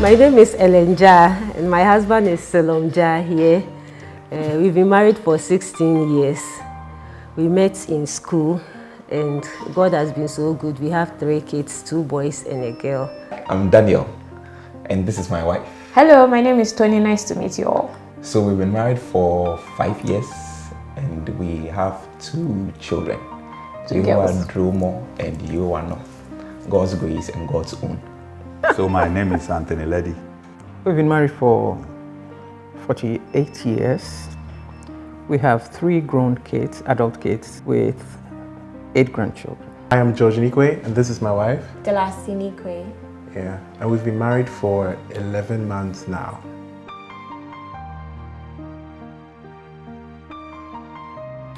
My name is Elenja and my husband is Selomja here. We've been married for 16 years. We met in school and God has been so good. We have 3 kids, 2 boys and a girl. I'm Daniel and this is my wife. Hello, my name is Tony. Nice to meet you all. So we've been married for 5 years and we have 2 children. You are Dromo and you are not. God's grace and God's own. So my name is Anthony Leddy. We've been married for 48 years. We have 3 grown kids, adult kids, with 8 grandchildren. I am George Nikwe and this is my wife. Delasi Nikwe. Yeah, and we've been married for 11 months now.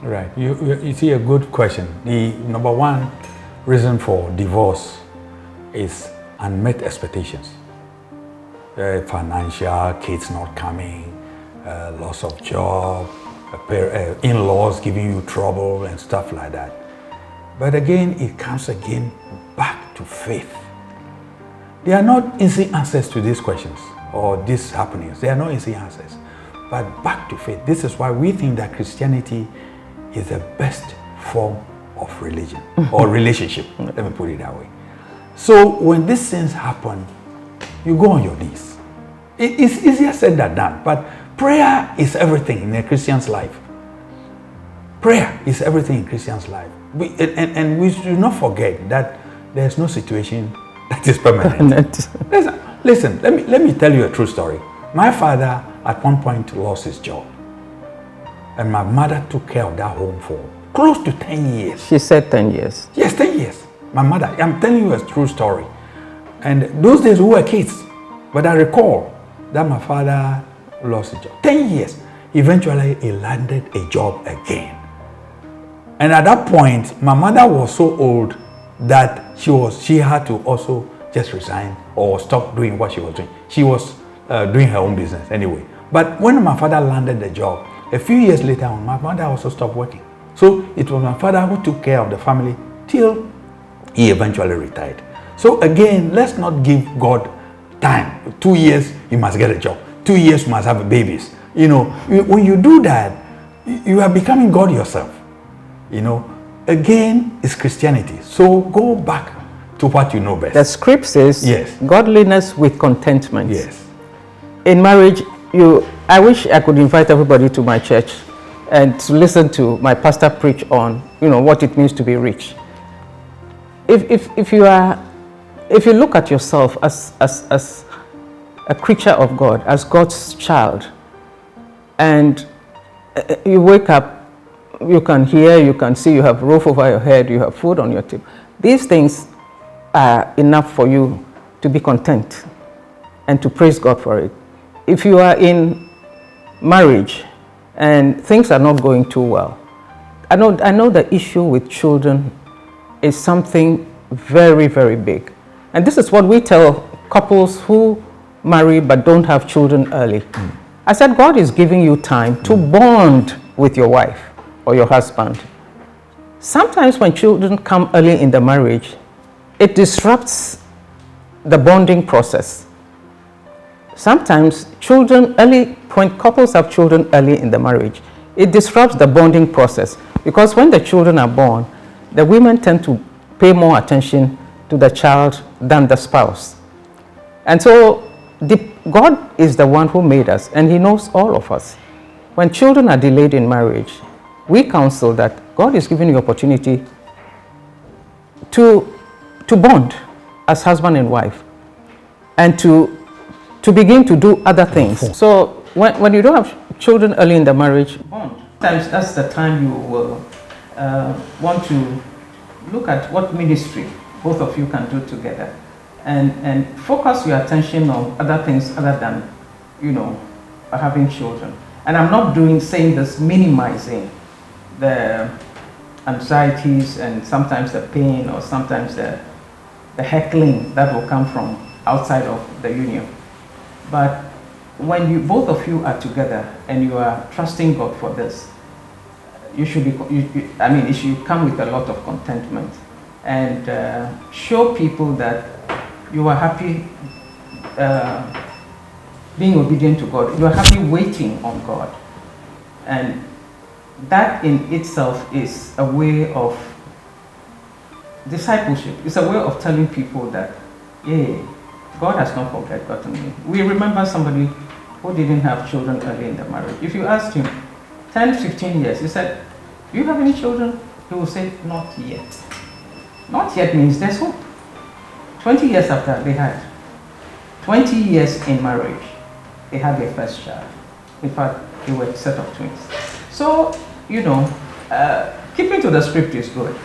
Right, you see a good question. The number 1 reason for divorce is unmet expectations. Financial, kids not coming, loss of job, in-laws giving you trouble and stuff like that. But again, it comes again back to faith. There are not easy answers to these questions or these happenings. There are no easy answers. But back to faith. This is why we think that Christianity is the best form of religion or relationship. Let me put it that way. So when these things happen, you go on your knees. It's easier said than done, but prayer is everything in a Christian's life. Prayer is everything in Christian's life. And we should not forget that there's no situation that is permanent. Listen, let me tell you a true story. My father at one point lost his job. And my mother took care of that home for close to 10 years. She said 10 years. Yes, 10 years. My mother, I'm telling you a true story. And those days we were kids. But I recall that my father lost a job. 10 years. Eventually, he landed a job again. And at that point, my mother was so old that she had to also just resign or stop doing what she was doing. She was doing her own business anyway. But when my father landed the job, a few years later, my mother also stopped working. So it was my father who took care of the family till he eventually retired. So again, let's not give God time. 2 years, you must get a job. 2 years, you must have babies. You know, when you do that, you are becoming God yourself. You know, again, it's Christianity. So go back to what you know best. The script says, yes, godliness with contentment. Yes. In marriage, I wish I could invite everybody to my church and to listen to my pastor preach on, what it means to be rich. If you look at yourself as a creature of God, as God's child, and you wake up, you can hear, you can see, you have a roof over your head, you have food on your table. These things are enough for you to be content and to praise God for it. If you are in marriage and things are not going too well, I know the issue with children is something very, very big. And this is what we tell couples who marry but don't have children early. I said, God is giving you time to bond with your wife or your husband. Sometimes when children come early in the marriage, it disrupts the bonding process. Sometimes when couples have children early in the marriage, it disrupts the bonding process because when the children are born, the women tend to pay more attention to the child than the spouse. And so God is the one who made us and he knows all of us. When children are delayed in marriage, we counsel that God is giving you opportunity to bond as husband and wife and to begin to do other things. So when you don't have children early in the marriage, bond. Sometimes that's the time you will want to look at what ministry both of you can do together and focus your attention on other things other than, having children. And I'm not saying this minimizing the anxieties and sometimes the pain or sometimes the heckling that will come from outside of the union. But when both of you are together and you are trusting God for this, it should come with a lot of contentment and show people that you are happy being obedient to God. You're happy waiting on God. And that in itself is a way of discipleship. It's a way of telling people that, yeah, God has not forgotten me. We remember somebody who didn't have children early in the marriage. If you asked him, 10, 15 years, he said, do you have any children? He will say, not yet. Not yet means there's hope. 20 years after they had, 20 years in marriage, they had their first child. In fact, they were a set of twins. So, you know, keeping to the script is good.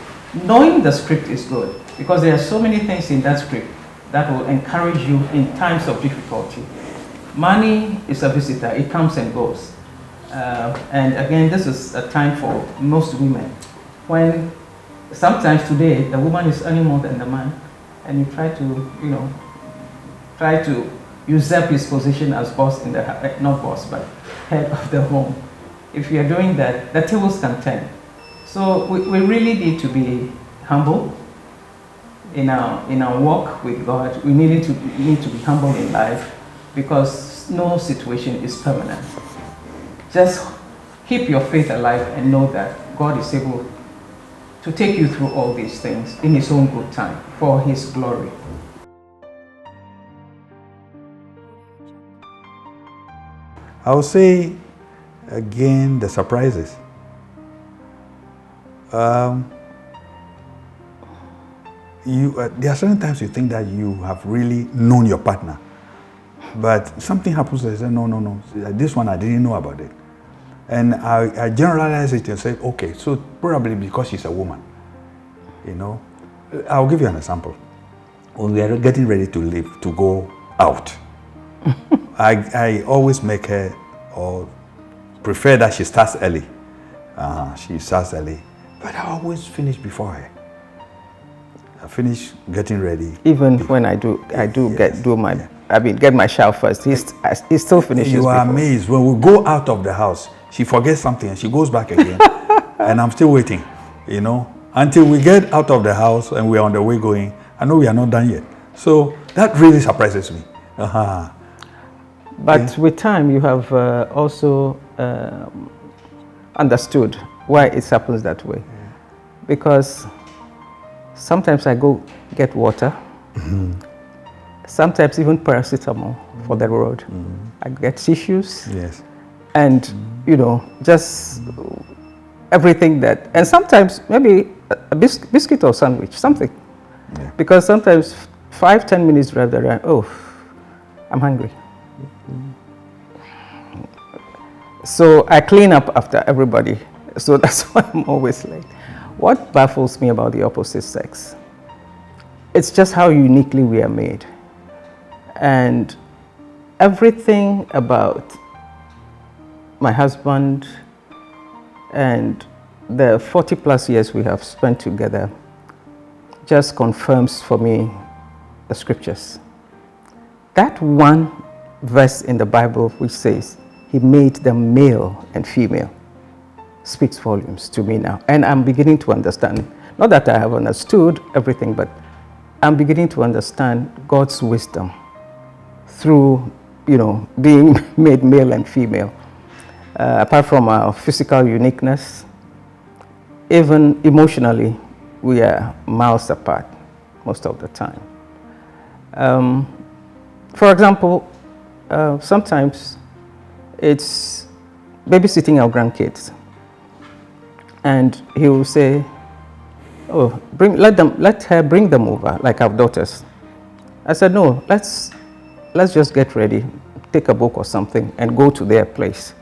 Knowing the script is good because there are so many things in that script that will encourage you in times of difficulty. Money is a visitor, it comes and goes. And again, this is a time for most women when sometimes today the woman is earning more than the man, and you try to, you know, try to usurp his position as boss in the, not boss, but head of the home. If you are doing that, the tables can turn. So we really need to be humble in our walk with God. We need to be humble in life because no situation is permanent. Just keep your faith alive and know that God is able to take you through all these things in His own good time for His glory. I would say, again, the surprises. There are certain times you think that you have really known your partner, but something happens and you say, no, this one I didn't know about it. And I generalize it and say, okay, so probably because she's a woman, you know. I'll give you an example. When we are getting ready to leave, to go out, I always make her, or prefer that she starts early. She starts early, but I always finish before her. I finish getting ready. Even when I get my shower first. He still finishes. You are amazed. When we go out of the house, she forgets something and she goes back again, and I'm still waiting, you know, until we get out of the house and we're on the way going. I know we are not done yet. So that really surprises me. But with time, you have also understood why it happens that way. Because sometimes I go get water, sometimes even paracetamol for the road. I get tissues, yes, and you know, just everything that, and sometimes maybe a biscuit or sandwich, something. Yeah. Because sometimes 5-10 minutes drive the ride, oh, I'm hungry. So I clean up after everybody. So that's why I'm always late. What baffles me about the opposite sex, it's just how uniquely we are made. And everything about my husband and the 40 plus years we have spent together just confirms for me the scriptures. That one verse in the Bible which says, He made them male and female, speaks volumes to me now. And I'm beginning to understand, not that I have understood everything, but I'm beginning to understand God's wisdom through, you know, being made male and female. Apart from our physical uniqueness, even emotionally, we are miles apart most of the time. For example, sometimes it's babysitting our grandkids, and he will say, "Oh, let her bring them over, like our daughters." I said, "No, let's just get ready, take a book or something, and go to their place."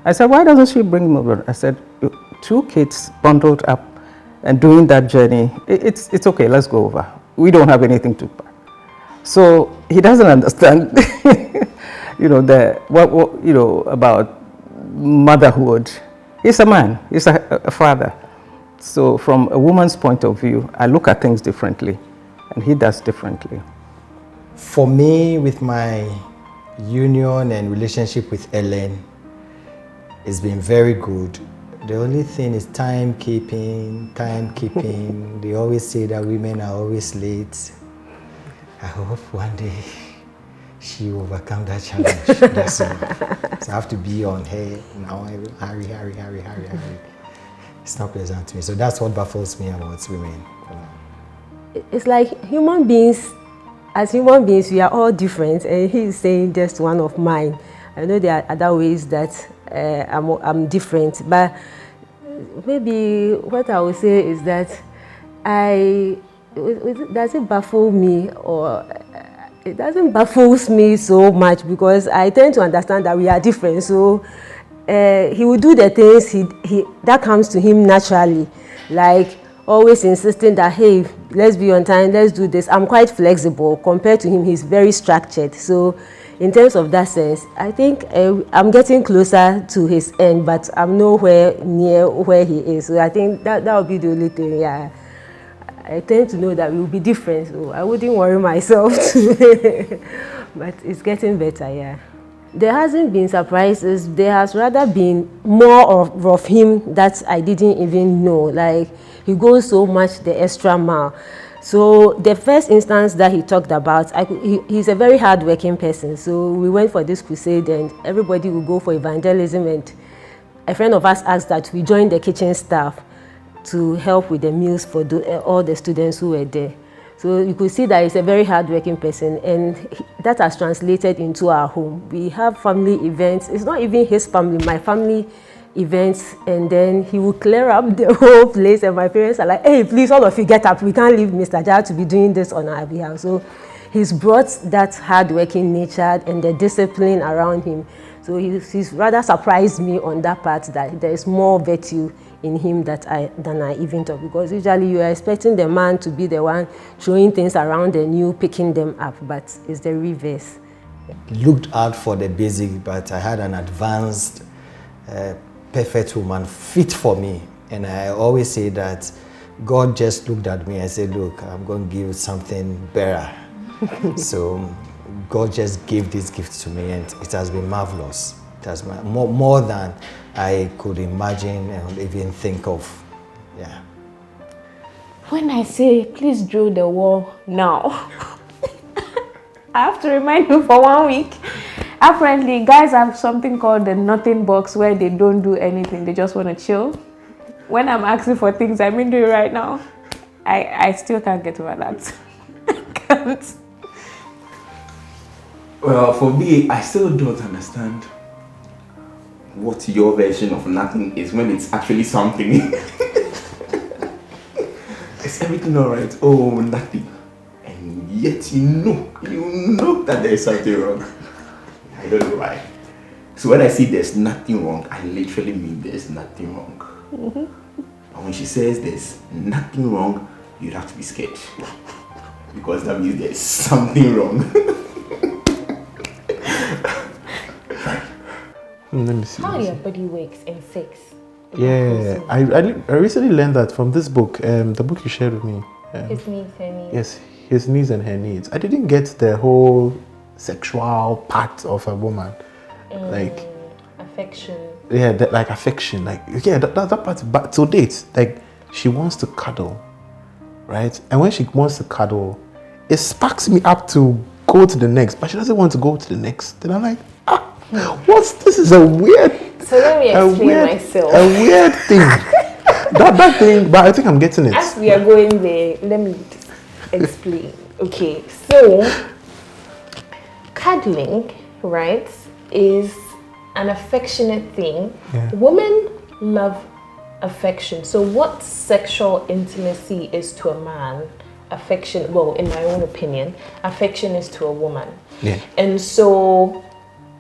I said, "Why doesn't she bring them over?" I said, "2 kids bundled up and doing that journey, it's okay, let's go over. We don't have anything to pack." So he doesn't understand, you know, about motherhood. He's a man, he's a father. So from a woman's point of view, I look at things differently, and he does differently. For me, with my union and relationship with Ellen, it's been very good. The only thing is timekeeping. They always say that women are always late. I hope one day she overcome that challenge. That's it. So I have to be on her now. Hurry. It's not pleasant to me. So that's what baffles me about women. It's like human beings, as human beings, we are all different, and he's saying just one of mine. I know there are other ways that I'm different, but maybe what I would say is that does it baffle me, or it doesn't baffle me so much, because I tend to understand that we are different. So he will do the things that comes to him naturally, like always insisting that, hey, let's be on time, let's do this. I'm quite flexible compared to him. He's very structured. So in terms of that sense, I think I'm getting closer to his end, but I'm nowhere near where he is. So I think that would be the only thing. Yeah, I tend to know that we will be different, so I wouldn't worry myself. But it's getting better. Yeah. There hasn't been surprises. There has rather been more of him that I didn't even know. Like, he goes so much the extra mile. So the first instance that he talked about, he's a very hardworking person. So we went for this crusade, and everybody will go for evangelism. And a friend of us asked that we join the kitchen staff to help with the meals for all the students who were there. So you could see that he's a very hardworking person, and that has translated into our home. We have family events. It's not even his family, my family events, and then he will clear up the whole place, and my parents are like, hey, please, all of you get up. We can't leave Mr. Jha to be doing this on our behalf. So he's brought that hardworking nature and the discipline around him. So he's rather surprised me on that part, that there is more virtue in him than I even thought, because usually you are expecting the man to be the one throwing things around and you picking them up, but it's the reverse. Looked out for the basic, but I had an advanced, perfect woman fit for me. And I always say that God just looked at me and said, look, I'm going to give you something better. So God just gave this gift to me, and it has been marvelous. It has been more than I could imagine and even think of. Yeah. When I say, please drill the wall now, I have to remind you for 1 week. Apparently, guys have something called the nothing box, where they don't do anything. They just want to chill. When I'm asking for things I've been doing right now, I still can't get over that. I can't. Well, for me, I still don't understand what your version of nothing is when it's actually something. Is everything all right? Oh, nothing. And yet you know that there's something wrong. I don't know why. So when I see there's nothing wrong, I literally mean there's nothing wrong. Mm-hmm. And when she says there's nothing wrong, you'd have to be scared. Because that means there's something wrong. Let me see. How your body works in sex. Yeah, I recently learned that from this book, the book you shared with me. His needs, her needs. Yes, his needs and her needs. I didn't get the whole sexual part of a woman, like affection. Yeah, like affection, like yeah, that part. But to date, like she wants to cuddle, right? And when she wants to cuddle, it sparks me up to go to the next, but she doesn't want to go to the next. Then I'm like, what's this? Is a weird. So let me explain myself. A weird thing. that thing, but I think I'm getting it. As we are going there, let me explain. Okay, so cuddling, right, is an affectionate thing. Yeah. Women love affection. So what sexual intimacy is to a man, affection, well, in my own opinion, affection is to a woman. Yeah. And so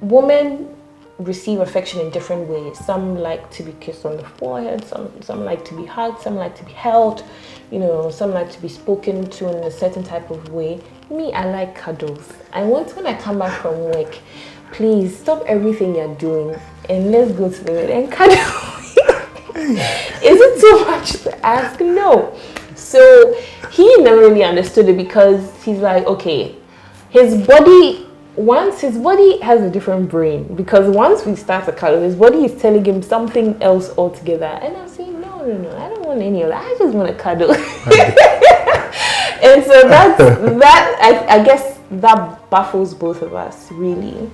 women receive affection in different ways. Some like to be kissed on the forehead, some like to be hugged, some like to be held, you know, some like to be spoken to in a certain type of way. Me, I like cuddles. I want, when I come back from work, please stop everything you're doing and let's go to the bed and cuddle. Is it too much to ask? No. So he never really understood it, because he's like, okay, his body has a different brain, because once we start to cuddle, his body is telling him something else altogether. And I'm saying, no, I don't want any of that. I just want to cuddle. And so that I guess that baffles both of us, really.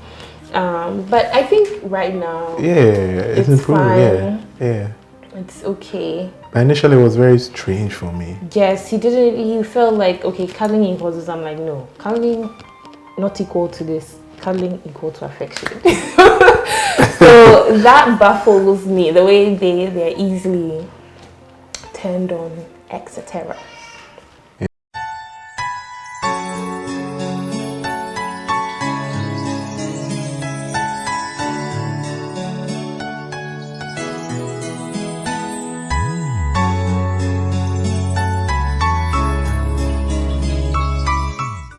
But I think right now, it's improving. fine. Yeah. It's okay. But initially, it was very strange for me. Yes, he felt like, okay, cuddling equals this. I'm like, no, cuddling not equal to this. Cuddling equal to affection. So that baffles me, the way they're easily turned on, etc.